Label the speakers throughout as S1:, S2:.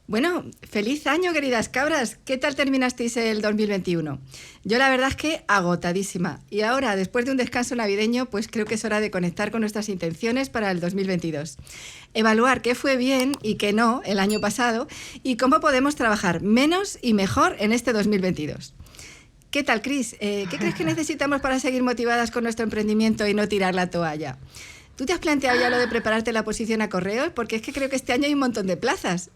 S1: Bueno, feliz año, queridas cabras. ¿Qué tal terminasteis el 2021? Yo la verdad es que agotadísima. Y ahora, después de un descanso navideño, pues creo que es hora de conectar con nuestras intenciones para el 2022. Evaluar qué fue bien y qué no el año pasado y cómo podemos trabajar menos y mejor en este 2022. ¿Qué tal, Cris? ¿Qué crees que necesitamos para seguir motivadas con nuestro emprendimiento y no tirar la toalla? ¿Tú te has planteado ya lo de prepararte la oposición a correos? Porque es que creo que este año hay un montón de plazas.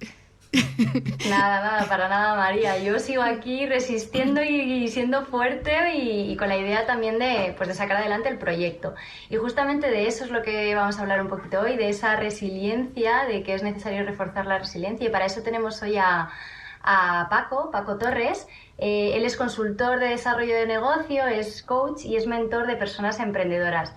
S2: Nada, para nada, María. Yo sigo aquí resistiendo y siendo fuerte y con la idea también de sacar adelante el proyecto. Y justamente de eso es lo que vamos a hablar un poquito hoy, de esa resiliencia, de que es necesario reforzar la resiliencia. Y para eso tenemos hoy a Paco Torres. Él es consultor de desarrollo de negocio, es coach y es mentor de personas emprendedoras.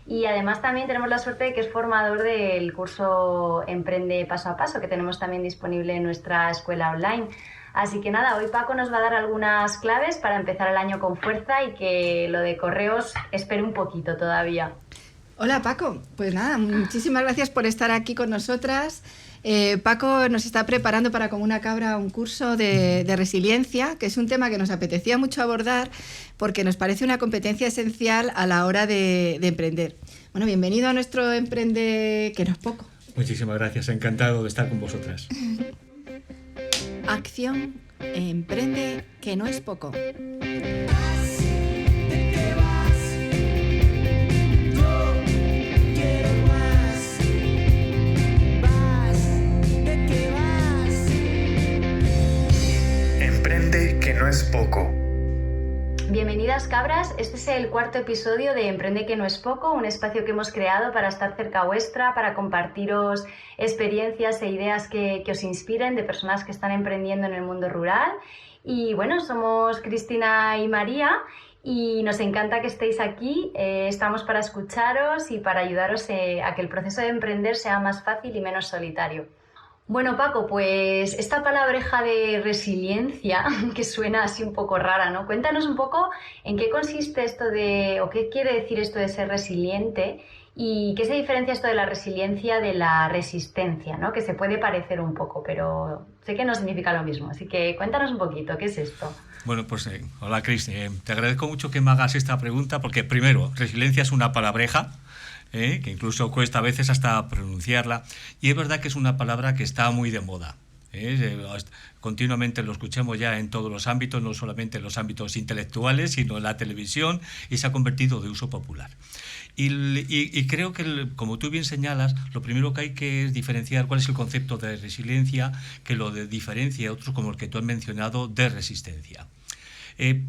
S2: Y además también tenemos la suerte de que es formador del curso Emprende Paso a Paso, que tenemos también disponible en nuestra escuela online. Así que nada, hoy Paco nos va a dar algunas claves para empezar el año con fuerza y que lo de correos espere un poquito todavía.
S1: Hola Paco, pues nada, muchísimas gracias por estar aquí con nosotras. Paco nos está preparando para Como una cabra un curso de resiliencia, que es un tema que nos apetecía mucho abordar porque nos parece una competencia esencial a la hora de emprender. Bueno, bienvenido a nuestro Emprende, que no es poco.
S3: Muchísimas gracias, encantado de estar con vosotras.
S1: Acción, emprende, que no es poco.
S4: Emprende que no es poco.
S2: Bienvenidas cabras, este es el cuarto episodio de Emprende que no es poco, un espacio que hemos creado para estar cerca vuestra, para compartiros experiencias e ideas que os inspiren de personas que están emprendiendo en el mundo rural. Y bueno, somos Cristina y María y nos encanta que estéis aquí, estamos para escucharos y para ayudaros a que el proceso de emprender sea más fácil y menos solitario. Bueno, Paco, pues esta palabreja de resiliencia, que suena así un poco rara, ¿no? Cuéntanos un poco en qué consiste esto o qué quiere decir esto de ser resiliente y qué se diferencia esto de la resiliencia de la resistencia, ¿no? Que se puede parecer un poco, pero sé que no significa lo mismo. Así que cuéntanos un poquito, ¿qué es esto?
S3: Bueno, pues hola Cris, te agradezco mucho que me hagas esta pregunta porque primero, resiliencia es una palabreja, que incluso cuesta a veces hasta pronunciarla, y es verdad que es una palabra que está muy de moda. Continuamente lo escuchamos ya en todos los ámbitos, no solamente en los ámbitos intelectuales, sino en la televisión, y se ha convertido de uso popular. Y creo que, como tú bien señalas, lo primero que hay que es diferenciar cuál es el concepto de resiliencia, que lo diferencia a otros como el que tú has mencionado de resistencia.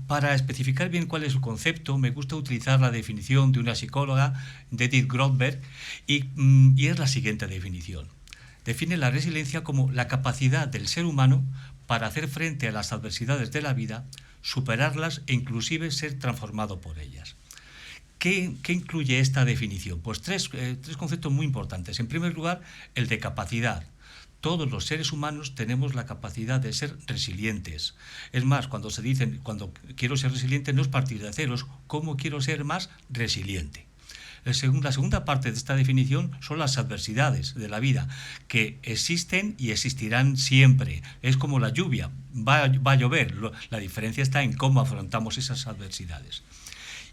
S3: Para especificar bien cuál es el concepto, me gusta utilizar la definición de una psicóloga, de Edith Grothberg, y es la siguiente definición. Define la resiliencia como la capacidad del ser humano para hacer frente a las adversidades de la vida, superarlas e inclusive ser transformado por ellas. ¿Qué incluye esta definición? Pues tres conceptos muy importantes. En primer lugar, el de capacidad. Todos los seres humanos tenemos la capacidad de ser resilientes. Es más, cuando quiero ser resiliente, no es partir de ceros, ¿cómo quiero ser más resiliente? La segunda parte de esta definición son las adversidades de la vida, que existen y existirán siempre. Es como la lluvia, va a llover. La diferencia está en cómo afrontamos esas adversidades.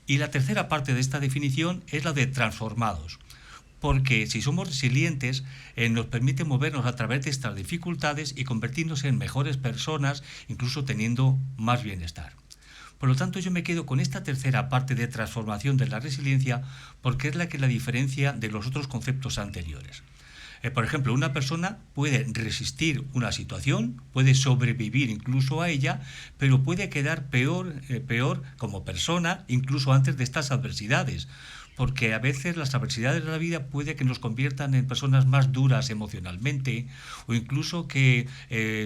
S3: Y la tercera parte de esta definición es la de transformados. Porque si somos resilientes, nos permite movernos a través de estas dificultades y convertirnos en mejores personas, incluso teniendo más bienestar. Por lo tanto, yo me quedo con esta tercera parte de transformación de la resiliencia porque es la que la diferencia de los otros conceptos anteriores. Por ejemplo, una persona puede resistir una situación, puede sobrevivir incluso a ella, pero puede quedar peor como persona incluso antes de estas adversidades. Porque a veces las adversidades de la vida puede que nos conviertan en personas más duras emocionalmente o incluso que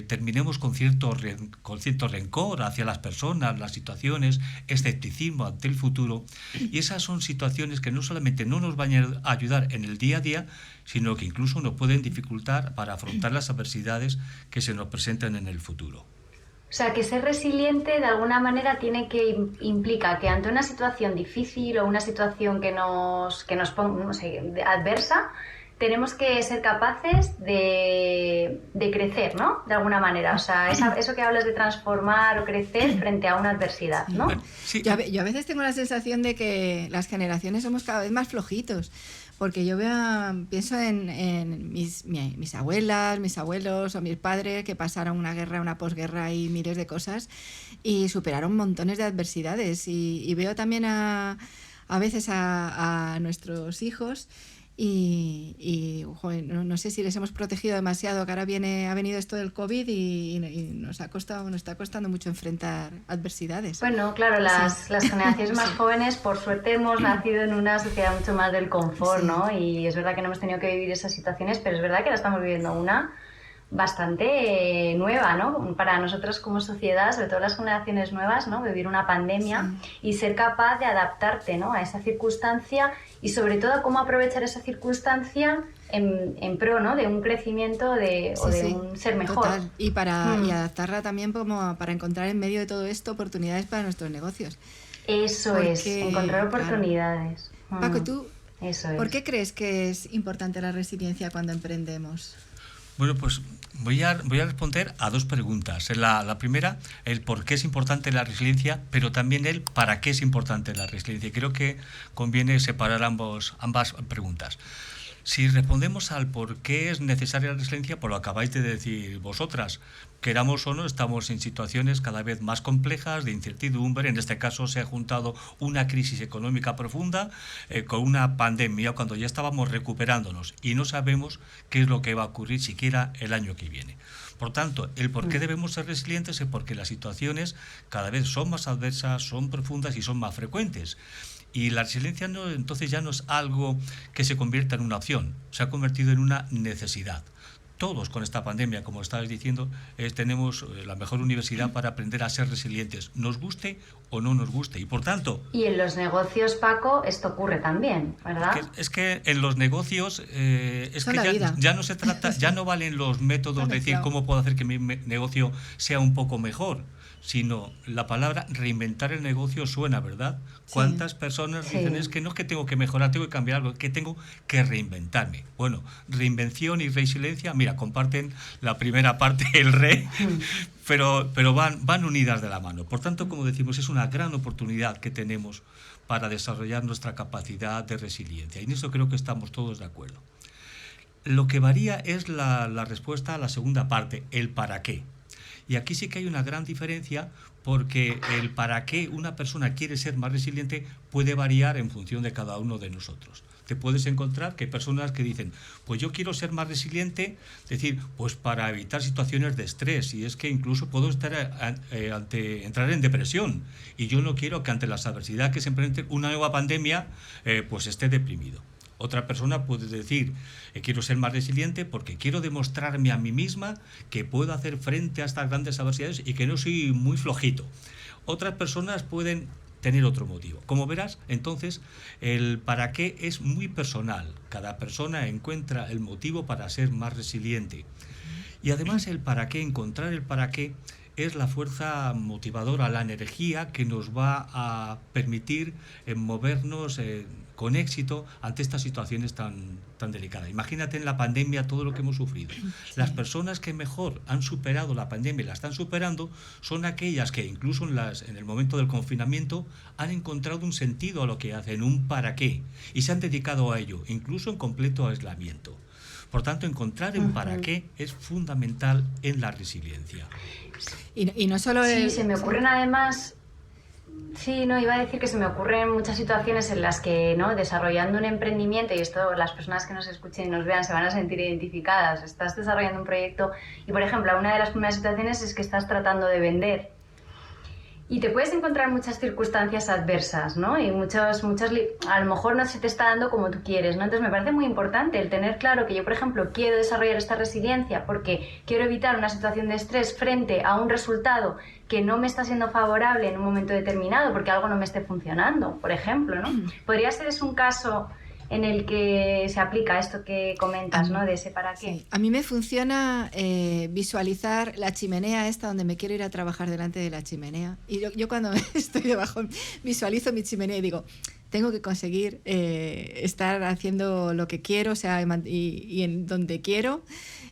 S3: terminemos con cierto rencor hacia las personas, las situaciones, escepticismo ante el futuro. Y esas son situaciones que no solamente no nos van a ayudar en el día a día, sino que incluso nos pueden dificultar para afrontar las adversidades que se nos presentan en el futuro.
S2: O sea, que ser resiliente de alguna manera implica que ante una situación difícil o una situación que nos ponga, no sé, adversa, tenemos que ser capaces de crecer, ¿no? De alguna manera. O sea, eso que hablas de transformar o crecer frente a una adversidad, ¿no?
S1: Sí. Yo a veces tengo la sensación de que las generaciones somos cada vez más flojitos. Porque yo pienso en mis abuelas, mis abuelos o mis padres que pasaron una guerra, una posguerra y miles de cosas y superaron montones de adversidades. Y veo también a veces a nuestros hijos y joder, no sé si les hemos protegido demasiado, que ahora ha venido esto del COVID y nos está costando mucho enfrentar adversidades.
S2: Bueno, claro, las generaciones más jóvenes, por suerte, hemos nacido en una sociedad mucho más del confort, ¿no? Y es verdad que no hemos tenido que vivir esas situaciones, pero es verdad que ahora estamos viviendo una bastante nueva, ¿no? Para nosotros como sociedad, sobre todo las generaciones nuevas, ¿no? Vivir una pandemia y ser capaz de adaptarte, ¿no? A esa circunstancia y sobre todo cómo aprovechar esa circunstancia en pro, ¿no? De un crecimiento o de un ser mejor.
S1: Total. Y y adaptarla también como para encontrar en medio de todo esto oportunidades para nuestros negocios.
S2: Encontrar oportunidades.
S1: Claro. Paco, ¿tú por qué crees que es importante la resiliencia cuando emprendemos?
S3: Bueno, pues voy a responder a dos preguntas. La primera, el por qué es importante la resiliencia, pero también el para qué es importante la resiliencia. Creo que conviene separar ambas preguntas. Si respondemos al por qué es necesaria la resiliencia, pues lo acabáis de decir vosotras. Queramos o no, estamos en situaciones cada vez más complejas, de incertidumbre. En este caso se ha juntado una crisis económica profunda con una pandemia cuando ya estábamos recuperándonos y no sabemos qué es lo que va a ocurrir siquiera el año que viene. Por tanto, el por qué debemos ser resilientes es porque las situaciones cada vez son más adversas, son profundas y son más frecuentes. Y la resiliencia entonces ya no es algo que se convierta en una opción, se ha convertido en una necesidad. Todos con esta pandemia, como estabas diciendo, tenemos la mejor universidad para aprender a ser resilientes, nos guste o no nos guste. Y por tanto...
S2: Y en los negocios, Paco, esto ocurre también, ¿verdad?
S3: Es que en los negocios ya no se trata, ya no valen los métodos de decir cómo puedo hacer que mi negocio sea un poco mejor, sino la palabra reinventar el negocio suena, ¿verdad? ¿Cuántas personas dicen es que no es que tengo que mejorar, tengo que cambiar algo, que tengo que reinventarme? Bueno, reinvención y resiliencia, mira, comparten la primera parte, el re, pero van unidas de la mano. Por tanto, como decimos, es una gran oportunidad que tenemos para desarrollar nuestra capacidad de resiliencia. Y en eso creo que estamos todos de acuerdo. Lo que varía es la respuesta a la segunda parte, el para qué. Y aquí sí que hay una gran diferencia porque el para qué una persona quiere ser más resiliente puede variar en función de cada uno de nosotros. Te puedes encontrar que hay personas que dicen, pues yo quiero ser más resiliente, es decir, pues para evitar situaciones de estrés, y es que incluso puedo entrar en depresión, y yo no quiero que ante las adversidades que se enfrente una nueva pandemia, pues esté deprimido. Otra persona puede decir, quiero ser más resiliente porque quiero demostrarme a mí misma que puedo hacer frente a estas grandes adversidades y que no soy muy flojito. Otras personas pueden tener otro motivo. Como verás, entonces, el para qué es muy personal. Cada persona encuentra el motivo para ser más resiliente. Y además encontrar el para qué, es la fuerza motivadora, la energía que nos va a permitir movernos con éxito ante estas situaciones tan delicadas. Imagínate en la pandemia todo lo que hemos sufrido. Las personas que mejor han superado la pandemia y la están superando son aquellas que incluso en el momento del confinamiento han encontrado un sentido a lo que hacen, un para qué, y se han dedicado a ello, incluso en completo aislamiento. Por tanto, encontrar el para qué es fundamental en la resiliencia.
S1: Y no solo
S2: se me ocurren además... Sí, no, iba a decir que se me ocurren muchas situaciones en las que, ¿no?, desarrollando un emprendimiento, y esto las personas que nos escuchen y nos vean se van a sentir identificadas, estás desarrollando un proyecto y, por ejemplo, una de las primeras situaciones es que estás tratando de vender y te puedes encontrar muchas circunstancias adversas, ¿no? Y muchas a lo mejor no se te está dando como tú quieres, ¿no? Entonces me parece muy importante el tener claro que yo, por ejemplo, quiero desarrollar esta resiliencia porque quiero evitar una situación de estrés frente a un resultado que no me está siendo favorable en un momento determinado porque algo no me esté funcionando, por ejemplo, ¿no? Podría ser un caso en el que se aplica esto que comentas, ¿no? De ese para qué.
S1: Sí. A mí me funciona visualizar la chimenea esta donde me quiero ir a trabajar delante de la chimenea. Y yo cuando estoy debajo visualizo mi chimenea y digo, tengo que conseguir estar haciendo lo que quiero, o sea, y en donde quiero.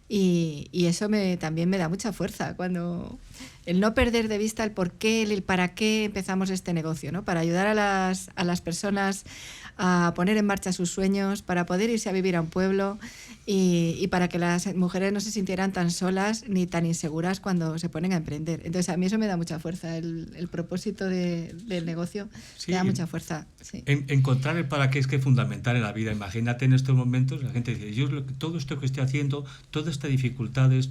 S1: Y eso también me da mucha fuerza, cuando el no perder de vista el por qué, el para qué empezamos este negocio, ¿no? Para ayudar a las personas a poner en marcha sus sueños, para poder irse a vivir a un pueblo y para que las mujeres no se sintieran tan solas ni tan inseguras cuando se ponen a emprender. Entonces, a mí eso me da mucha fuerza, el propósito del negocio me da mucha fuerza. Sí.
S3: Encontrar el para qué es que es fundamental en la vida. Imagínate en estos momentos, la gente dice, yo todo esto que estoy haciendo, todas estas dificultades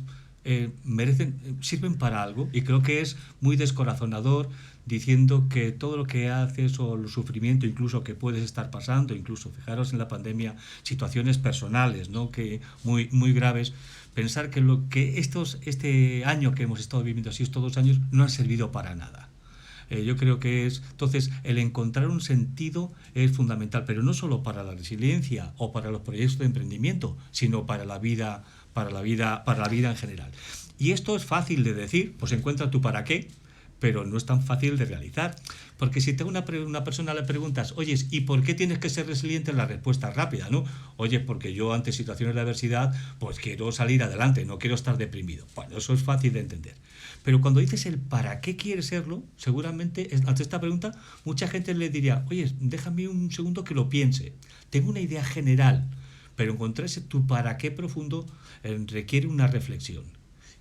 S3: sirven para algo, y creo que es muy descorazonador diciendo que todo lo que haces o el sufrimiento incluso que puedes estar pasando, incluso fijaros en la pandemia, situaciones personales, ¿no? Que muy graves, pensar que este año que hemos estado viviendo así, estos 2 años, no han servido para nada. Yo creo que entonces el encontrar un sentido es fundamental, pero no solo para la resiliencia o para los proyectos de emprendimiento, sino para la vida en general. Y esto es fácil de decir, pues encuentra tu para qué, pero no es tan fácil de realizar. Porque si a una persona le preguntas, oye, ¿y por qué tienes que ser resiliente? La respuesta es rápida, ¿no? Oye, porque yo ante situaciones de adversidad, pues quiero salir adelante, no quiero estar deprimido. Bueno, eso es fácil de entender. Pero cuando dices el para qué quieres serlo, seguramente ante esta pregunta mucha gente le diría, oye, déjame un segundo que lo piense. Tengo una idea general, pero encontrar tu para qué profundo requiere una reflexión.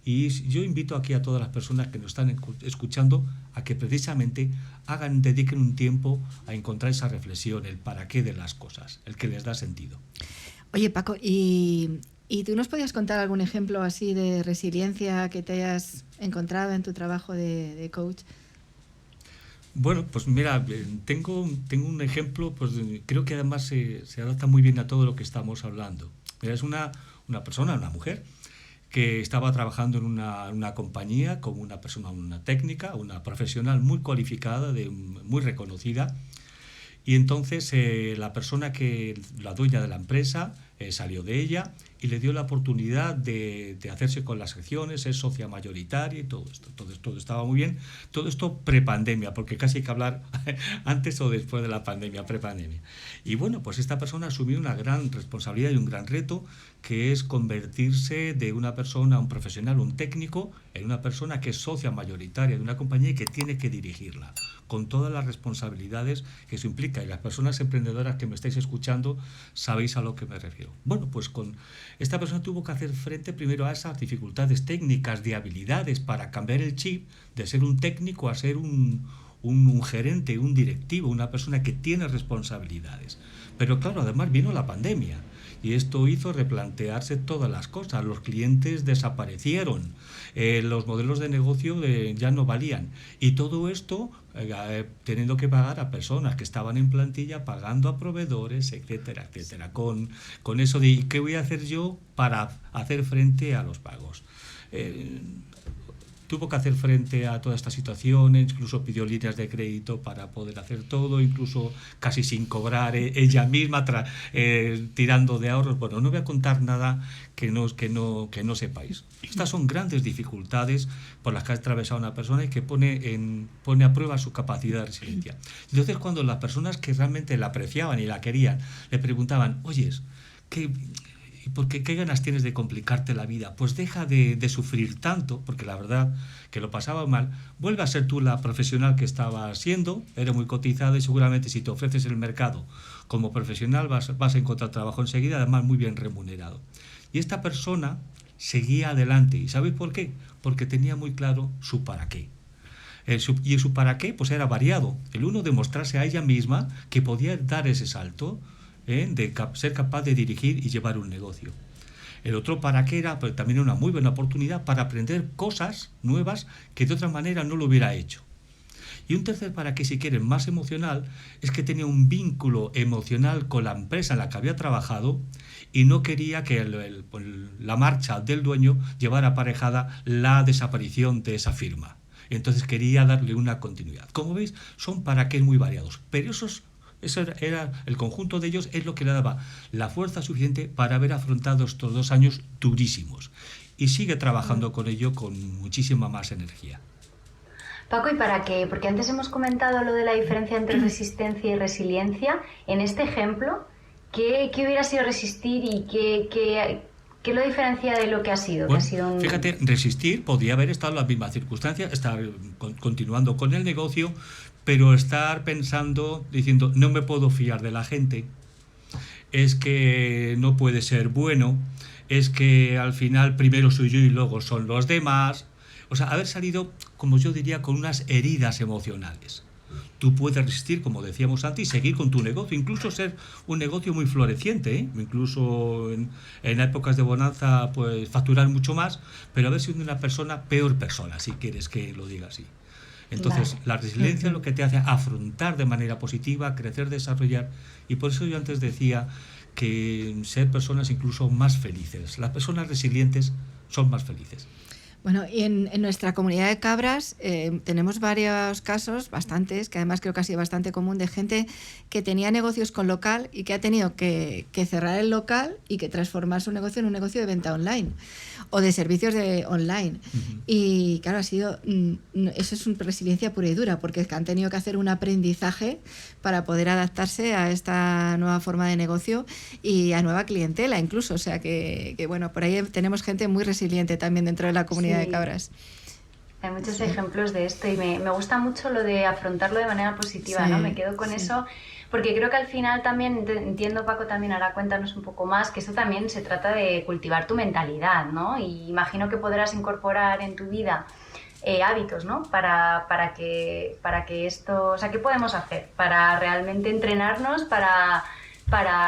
S3: Y yo invito aquí a todas las personas que nos están escuchando a que precisamente dediquen un tiempo a encontrar esa reflexión, el para qué de las cosas, el que les da sentido.
S1: Oye, Paco, ¿y tú nos podías contar algún ejemplo así de resiliencia que te hayas encontrado en tu trabajo de coach?
S3: Bueno, pues mira, tengo un ejemplo, pues creo que además se adapta muy bien a todo lo que estamos hablando. Mira, es una persona, una mujer, que estaba trabajando en una compañía como una persona, una técnica, una profesional muy cualificada, muy reconocida. Y entonces la dueña de la empresa, salió de ella y le dio la oportunidad de hacerse con las acciones, es socia mayoritaria y todo esto. Todo estaba muy bien. Todo esto prepandemia, porque casi hay que hablar antes o después de la pandemia, prepandemia. Y bueno, pues esta persona asumió una gran responsabilidad y un gran reto, que es convertirse de una persona, un profesional, un técnico, en una persona que es socia mayoritaria de una compañía y que tiene que dirigirla, con todas las responsabilidades que eso implica. Y las personas emprendedoras que me estáis escuchando sabéis a lo que me refiero. Bueno, pues esta persona tuvo que hacer frente primero a esas dificultades técnicas, de habilidades, para cambiar el chip de ser un técnico a ser un gerente, un directivo, una persona que tiene responsabilidades. Pero claro, además vino la pandemia. Y esto hizo replantearse todas las cosas. Los clientes desaparecieron, los modelos de negocio ya no valían. Y todo esto teniendo que pagar a personas que estaban en plantilla, pagando a proveedores, etcétera, etcétera. Con eso de ¿qué voy a hacer yo para hacer frente a los pagos? Tuvo que hacer frente a toda esta situación, incluso pidió líneas de crédito para poder hacer todo, incluso casi sin cobrar ella misma, tirando de ahorros. Bueno, no voy a contar nada que no sepáis. Estas son grandes dificultades por las que ha atravesado una persona y que pone a prueba su capacidad de resiliencia. Entonces, cuando las personas que realmente la apreciaban y la querían le preguntaban, oyes, ¿qué ganas tienes de complicarte la vida? Pues deja de sufrir tanto, porque la verdad que lo pasaba mal. Vuelve a ser tú la profesional que estabas siendo, eres muy cotizada y seguramente si te ofreces el mercado como profesional vas a encontrar trabajo enseguida, además muy bien remunerado. Y esta persona seguía adelante. ¿Y sabéis por qué? Porque tenía muy claro su para qué. Y su para qué pues era variado. El uno, demostrarse a ella misma que podía dar ese salto, de ser capaz de dirigir y llevar un negocio. El otro para qué era pues, también una muy buena oportunidad para aprender cosas nuevas que de otra manera no lo hubiera hecho. Y un tercer para qué, si quieren, más emocional, es que tenía un vínculo emocional con la empresa en la que había trabajado y no quería que la marcha del dueño llevara aparejada la desaparición de esa firma. Entonces quería darle una continuidad. Como veis, son para qué muy variados, pero eso era el conjunto de ellos, es lo que le daba la fuerza suficiente para haber afrontado estos 2 años durísimos. Y sigue trabajando con ello con muchísima más energía.
S2: Paco, ¿y para qué? Porque antes hemos comentado lo de la diferencia entre resistencia y resiliencia. En este ejemplo, ¿qué hubiera sido resistir y qué lo diferencia de lo que ha sido?
S3: Bueno,
S2: Que ha sido
S3: fíjate, resistir podría haber estado en las mismas circunstancias, estar continuando con el negocio, pero estar pensando, diciendo, no me puedo fiar de la gente, es que no puede ser bueno, es que al final primero soy yo y luego son los demás. O sea, haber salido, como yo diría, con unas heridas emocionales. Tú puedes resistir, como decíamos antes, y seguir con tu negocio, incluso ser un negocio muy floreciente, ¿eh? Incluso en épocas de bonanza, pues facturar mucho más, pero haber sido una peor persona, si quieres que lo diga así. Entonces,
S2: Vale.
S3: la resiliencia es lo que te hace afrontar de manera positiva, crecer, desarrollar, y por eso yo antes decía que ser personas incluso más felices. Las personas resilientes son más felices.
S1: Bueno, y en nuestra comunidad de cabras tenemos varios casos, bastantes, que además creo que ha sido bastante común, de gente que tenía negocios con local y que ha tenido que cerrar el local y que transformar su negocio en un negocio de venta online o de servicios de online.
S3: Ujú.
S1: Y claro, eso es una resiliencia pura y dura, porque es que han tenido que hacer un aprendizaje para poder adaptarse a esta nueva forma de negocio y a nueva clientela incluso. O sea que bueno, por ahí tenemos gente muy resiliente también dentro de la comunidad de cabras.
S2: Hay muchos ejemplos de esto y me gusta mucho lo de afrontarlo de manera positiva,
S1: Sí,
S2: ¿no? Me quedo con eso, porque creo que al final también, entiendo, Paco, también ahora cuéntanos un poco más, que esto también se trata de cultivar tu mentalidad, ¿no? Y imagino que podrás incorporar en tu vida hábitos, ¿no? Para que esto... O sea, ¿qué podemos hacer para realmente entrenarnos para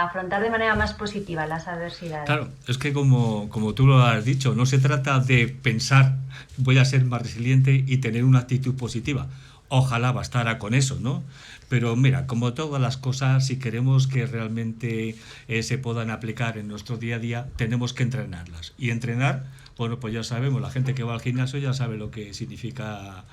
S2: afrontar de manera más positiva las adversidades?
S3: Claro, es que como tú lo has dicho, no se trata de pensar voy a ser más resiliente y tener una actitud positiva. Ojalá bastara con eso, ¿no? Pero mira, como todas las cosas, si queremos que realmente se puedan aplicar en nuestro día a día, tenemos que entrenarlas. Y entrenar, bueno, pues ya sabemos, la gente que va al gimnasio ya sabe lo que significa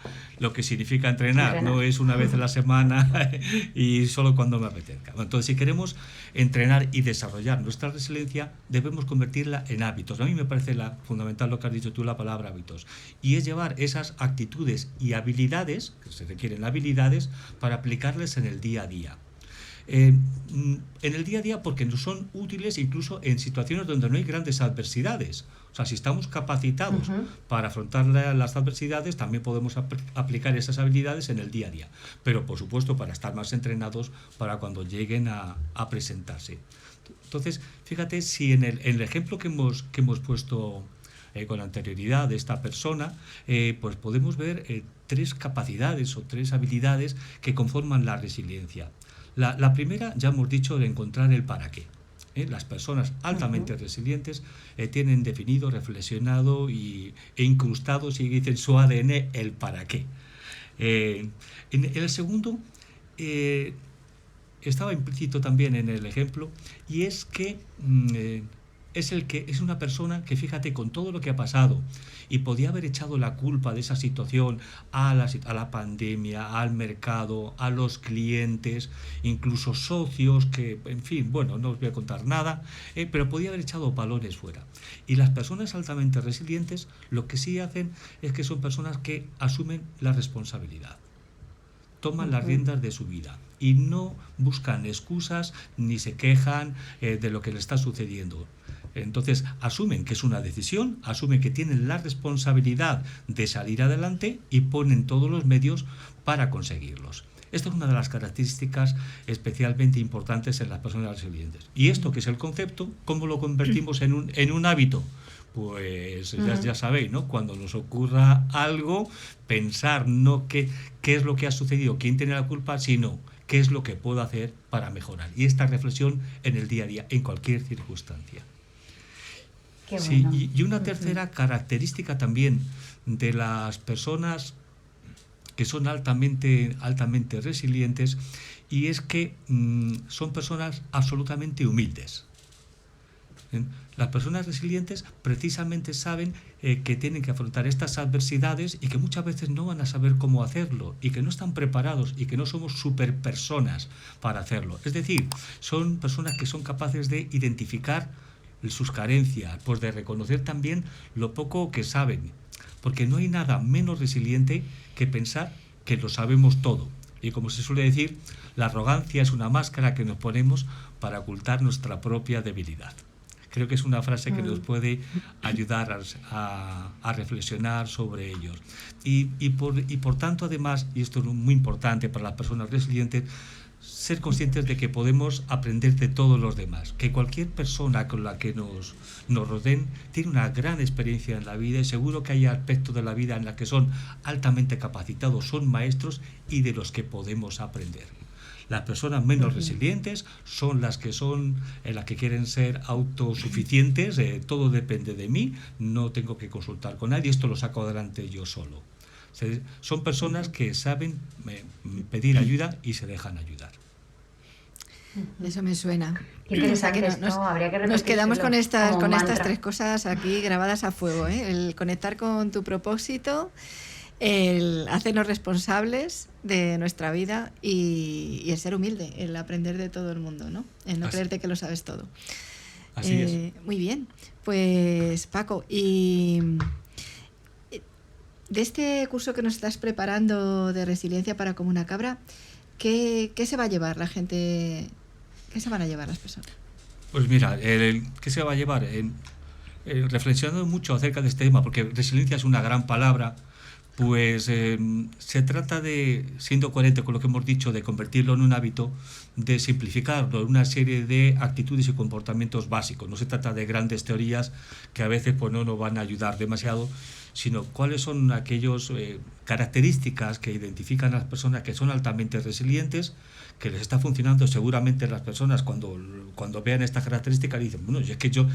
S3: entrenar. No es una vez a la semana y solo cuando me apetezca. Bueno, entonces, si queremos entrenar y desarrollar nuestra resiliencia, debemos convertirla en hábitos. A mí me parece fundamental lo que has dicho tú, la palabra hábitos. Y es llevar esas actitudes y habilidades, que se requieren habilidades, para aplicarles en el día a día. En el día a día porque nos son útiles incluso en situaciones donde no hay grandes adversidades. O sea, si estamos capacitados para afrontar las adversidades, también podemos aplicar esas habilidades en el día a día. Pero, por supuesto, para estar más entrenados para cuando lleguen a presentarse. Entonces, fíjate, si en el ejemplo que hemos puesto con anterioridad de esta persona, pues podemos ver tres capacidades o tres habilidades que conforman la resiliencia. La primera, ya hemos dicho, de encontrar el para qué. Las personas altamente resilientes tienen definido, reflexionado e incrustado, si dicen su ADN, el para qué. En el segundo, estaba implícito también en el ejemplo, y es que es una persona que, fíjate, con todo lo que ha pasado y podía haber echado la culpa de esa situación a la pandemia, al mercado, a los clientes, incluso socios que, en fin, bueno, no os voy a contar nada, pero podía haber echado balones fuera. Y las personas altamente resilientes lo que sí hacen es que son personas que asumen la responsabilidad, toman las riendas de su vida y no buscan excusas ni se quejan de lo que le está sucediendo. Entonces asumen que es una decisión, asumen que tienen la responsabilidad de salir adelante y ponen todos los medios para conseguirlos. Esta es una de las características especialmente importantes en las personas resilientes. Y esto, que es el concepto, ¿cómo lo convertimos en un hábito? Pues ya sabéis, ¿no? Cuando nos ocurra algo, pensar no qué es lo que ha sucedido, quién tiene la culpa, sino qué es lo que puedo hacer para mejorar. Y esta reflexión en el día a día, en cualquier circunstancia.
S2: Qué bueno.
S3: Sí, y una tercera característica también de las personas que son altamente resilientes, y es que son personas absolutamente humildes. Las personas resilientes precisamente saben que tienen que afrontar estas adversidades y que muchas veces no van a saber cómo hacerlo y que no están preparados y que no somos superpersonas para hacerlo. Es decir, son personas que son capaces de identificar sus carencias, pues de reconocer también lo poco que saben. porque no hay nada menos resiliente que pensar que lo sabemos todo. Y como se suele decir, la arrogancia es una máscara que nos ponemos para ocultar nuestra propia debilidad. Creo que es una frase que nos puede ayudar a reflexionar sobre ellos. Y por tanto, además, y esto es muy importante para las personas resilientes, ser conscientes de que podemos aprender de todos los demás, que cualquier persona con la que nos rodeen tiene una gran experiencia en la vida y seguro que hay aspectos de la vida en los que son altamente capacitados, son maestros y de los que podemos aprender. Las personas menos resilientes son las que quieren ser autosuficientes, todo depende de mí, no tengo que consultar con nadie, esto lo saco adelante yo solo. Son personas que saben pedir ayuda y se dejan ayudar.
S1: Eso me suena.
S2: Qué interesante habría que
S1: nos quedamos con estas
S2: mantra.
S1: 3 cosas aquí grabadas a fuego, ¿eh? El conectar con tu propósito, el hacernos responsables de nuestra vida y el ser humilde, el aprender de todo el mundo, ¿no? El no creerte que lo sabes todo.
S3: Así es.
S1: Muy bien. Pues Paco, y de este curso que nos estás preparando de resiliencia para como una cabra, ¿qué se va a llevar la gente? ¿Qué se van a llevar las personas?
S3: Pues mira, ¿qué se va a llevar? Reflexionando mucho acerca de este tema, porque resiliencia es una gran palabra, pues se trata de, siendo coherente con lo que hemos dicho, de convertirlo en un hábito, de simplificarlo en una serie de actitudes y comportamientos básicos. No se trata de grandes teorías que a veces pues, no nos van a ayudar demasiado, sino cuáles son aquellas características que identifican a las personas que son altamente resilientes, que les está funcionando. Seguramente las personas cuando vean estas características dicen, bueno, es que yo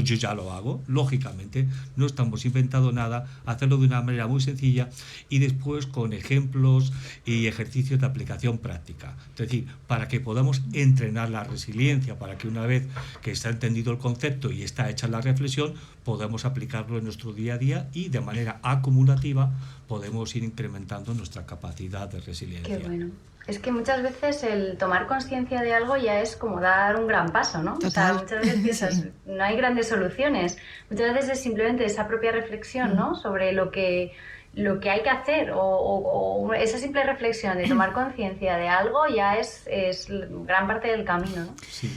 S3: ya lo hago. Lógicamente no estamos inventando nada, hacerlo de una manera muy sencilla y después con ejemplos y ejercicios de aplicación práctica. Es decir, para que podamos entrenar la resiliencia, para que una vez que está entendido el concepto y está hecha la reflexión, podamos aplicarlo en nuestro día a día y de manera acumulativa podemos ir incrementando nuestra capacidad de resiliencia.
S2: Qué bueno. Es que muchas veces el tomar conciencia de algo ya es como dar un gran paso, ¿no?
S1: Total.
S2: O sea, muchas veces piensas, no hay grandes soluciones. Muchas veces es simplemente esa propia reflexión, ¿no? Sobre lo que hay que hacer o esa simple reflexión de tomar conciencia de algo ya es gran parte del camino, ¿no?
S3: Sí.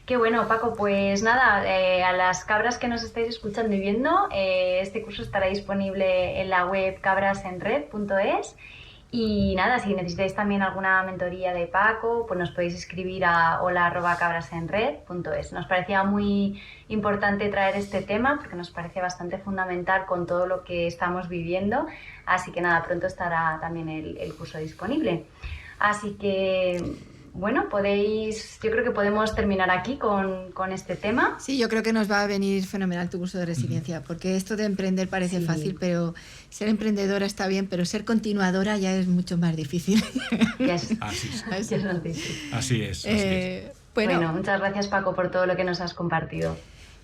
S2: Qué bueno, Paco, pues nada, a las cabras que nos estáis escuchando y viendo, este curso estará disponible en la web cabrasenred.es. Y nada, si necesitáis también alguna mentoría de Paco, pues nos podéis escribir a hola@cabrasenred.es. Nos parecía muy importante traer este tema porque nos parece bastante fundamental con todo lo que estamos viviendo. Así que nada, pronto estará también el curso disponible. Así que, bueno, yo creo que podemos terminar aquí con este tema.
S1: Sí, yo creo que nos va a venir fenomenal tu curso de resiliencia, porque esto de emprender parece fácil, pero ser emprendedora está bien, pero ser continuadora ya es mucho más difícil.
S3: Así es.
S2: Bueno, muchas gracias, Paco, por todo lo que nos has compartido.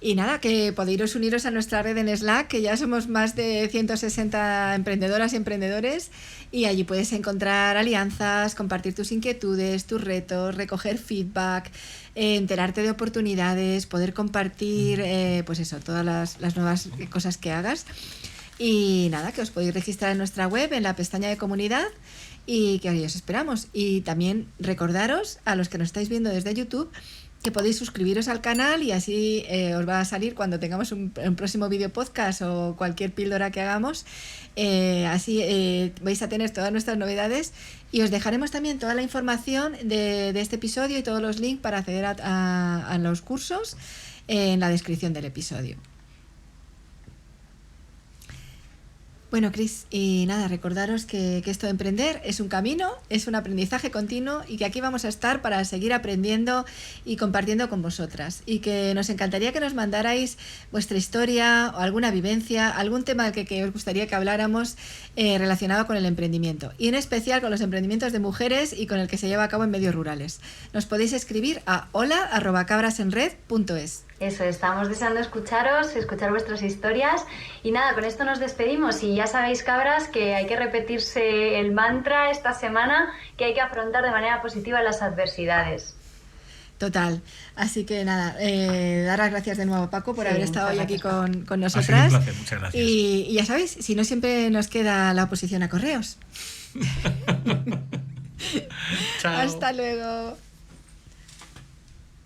S1: Y nada, que podéis uniros a nuestra red en Slack, que ya somos más de 160 emprendedoras y emprendedores, y allí puedes encontrar alianzas, compartir tus inquietudes, tus retos, recoger feedback, enterarte de oportunidades, poder compartir pues eso, todas las nuevas cosas que hagas. Y nada, que os podéis registrar en nuestra web, en la pestaña de comunidad, y que hoy os esperamos. Y también recordaros, a los que nos estáis viendo desde YouTube, que podéis suscribiros al canal y así os va a salir cuando tengamos un próximo vídeo podcast o cualquier píldora que hagamos. Así vais a tener todas nuestras novedades y os dejaremos también toda la información de este episodio y todos los links para acceder a los cursos en la descripción del episodio. Bueno, Cris, y nada, recordaros que esto de emprender es un camino, es un aprendizaje continuo y que aquí vamos a estar para seguir aprendiendo y compartiendo con vosotras. Y que nos encantaría que nos mandarais vuestra historia o alguna vivencia, algún tema que os gustaría que habláramos relacionado con el emprendimiento. Y en especial con los emprendimientos de mujeres y con el que se lleva a cabo en medios rurales. Nos podéis escribir a hola@cabrasenred.es.
S2: Eso, estamos deseando escuchar vuestras historias y nada, con esto nos despedimos y ya sabéis, cabras, que hay que repetirse el mantra esta semana, que hay que afrontar de manera positiva las adversidades.
S1: Total. Así que nada, dar las gracias de nuevo a Paco por haber estado hoy aquí con
S3: Ha sido
S1: nosotras.
S3: un placer, muchas gracias.
S1: Y ya sabéis, si no siempre nos queda la oposición a correos.
S3: Chao.
S1: Hasta luego.